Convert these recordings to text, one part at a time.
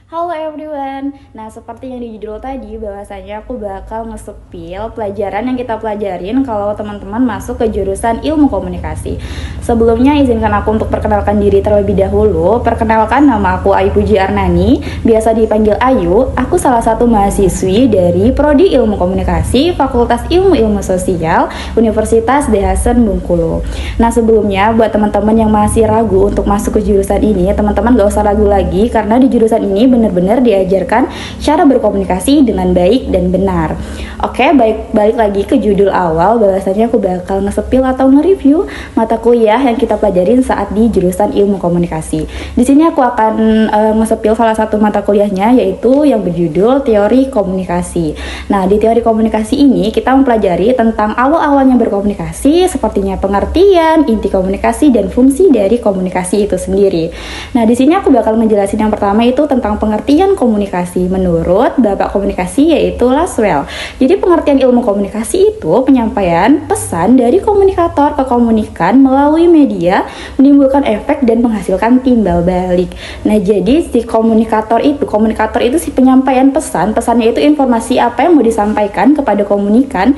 Halo everyone. Nah, seperti yang di judul tadi, bahwasanya aku bakal nge-spill pelajaran yang kita pelajarin kalau teman-teman masuk ke jurusan Ilmu Komunikasi. Sebelumnya izinkan aku untuk perkenalkan diri terlebih dahulu. Perkenalkan, nama aku Ayu Puji Arnani, biasa dipanggil Ayu. Aku salah satu mahasiswi dari Prodi Ilmu Komunikasi, Fakultas Ilmu Sosial, Universitas Dhahasen Bengkulu. Nah, sebelumnya buat teman-teman yang masih ragu untuk masuk ke jurusan ini, teman-teman gak usah ragu lagi karena di jurusan ini benar-benar diajarkan cara berkomunikasi dengan baik dan benar. Oke, balik lagi ke judul awal, bahwasanya aku bakal nge-spill atau nge-review mata kuliah yang kita pelajarin saat di jurusan Ilmu Komunikasi. Di sini aku akan nge-spill salah satu mata kuliahnya, yaitu yang berjudul Teori Komunikasi. Nah, di teori komunikasi ini kita mempelajari tentang awal-awalnya berkomunikasi, sepertinya pengertian, inti komunikasi, dan fungsi dari komunikasi itu sendiri. Nah, di sini aku bakal ngejelasin yang pertama itu tentang pengertian komunikasi menurut Bapak Komunikasi, yaitu Laswell. Jadi pengertian ilmu komunikasi itu penyampaian pesan dari komunikator ke komunikan melalui media, menimbulkan efek dan menghasilkan timbal balik. Nah, jadi si komunikator itu si penyampaian pesannya itu informasi apa yang mau disampaikan kepada komunikan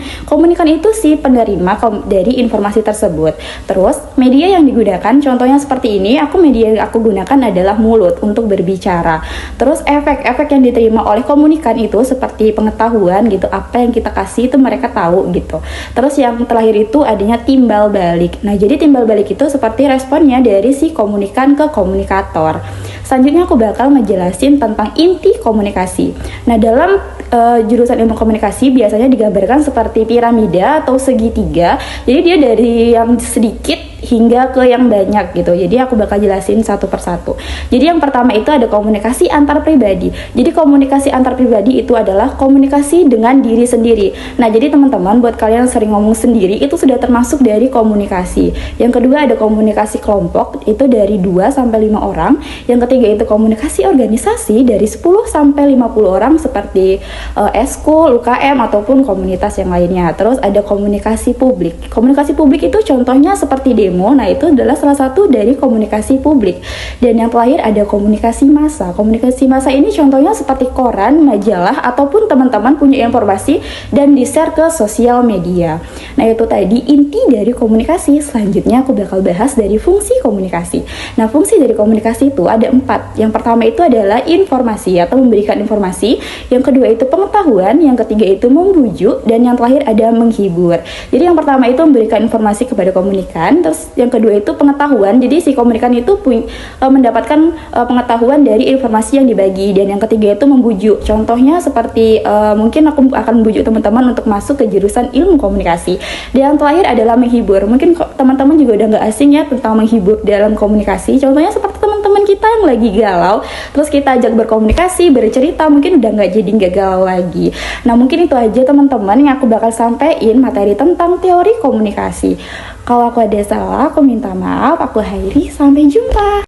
itu si penerima dari informasi tersebut. Terus media yang digunakan contohnya seperti ini, media yang aku gunakan adalah mulut untuk berbicara. Terus efek yang diterima oleh komunikan itu seperti pengetahuan gitu, apa yang kita kasih itu mereka tahu gitu. Terus yang terakhir itu adanya timbal balik. Nah, jadi timbal balik itu seperti responnya dari si komunikan ke komunikator. Selanjutnya aku bakal ngejelasin tentang inti komunikasi. Nah, dalam jurusan ilmu komunikasi biasanya digambarkan seperti piramida atau segitiga. Jadi dia dari yang sedikit hingga ke yang banyak gitu. Jadi aku bakal jelasin satu persatu. Jadi yang pertama itu ada komunikasi antar pribadi. Jadi komunikasi antar pribadi itu adalah komunikasi dengan diri sendiri. Nah, jadi teman-teman buat kalian yang sering ngomong sendiri itu sudah termasuk dari komunikasi. Yang kedua ada komunikasi kelompok, itu dari 2 sampai 5 orang. Yang ketiga itu komunikasi organisasi dari 10 sampai 50 orang seperti eskul, UKM ataupun komunitas yang lainnya. Terus ada komunikasi publik. Komunikasi publik itu contohnya seperti demo. Nah, itu adalah salah satu dari komunikasi publik. Dan yang terakhir ada komunikasi massa. Komunikasi massa ini contohnya seperti koran, majalah, ataupun teman-teman punya informasi dan di-share ke sosial media. Nah, itu tadi inti dari komunikasi. Selanjutnya aku bakal bahas dari fungsi komunikasi. Nah, fungsi dari komunikasi itu ada 4. Yang pertama itu adalah informasi atau memberikan informasi. Yang kedua itu pengetahuan. Yang ketiga itu membujuk. Dan yang terakhir ada menghibur. Jadi yang pertama itu memberikan informasi kepada komunikan. Terus yang kedua itu pengetahuan. Jadi si komunikan itu mendapatkan pengetahuan dari informasi yang dibagi. Dan yang ketiga itu membujuk. Contohnya seperti mungkin aku akan membujuk teman-teman untuk masuk ke jurusan ilmu komunikasi. Dan yang terakhir adalah menghibur. Mungkin teman-teman juga udah gak asing ya tentang menghibur dalam komunikasi. Contohnya seperti teman-teman kita yang lagi galau, terus kita ajak berkomunikasi, bercerita, mungkin udah gak galau lagi. Nah, mungkin itu aja teman-teman yang aku bakal sampein materi tentang teori komunikasi. Kalau aku ada salah, aku minta maaf. Aku Hairi, sampai jumpa.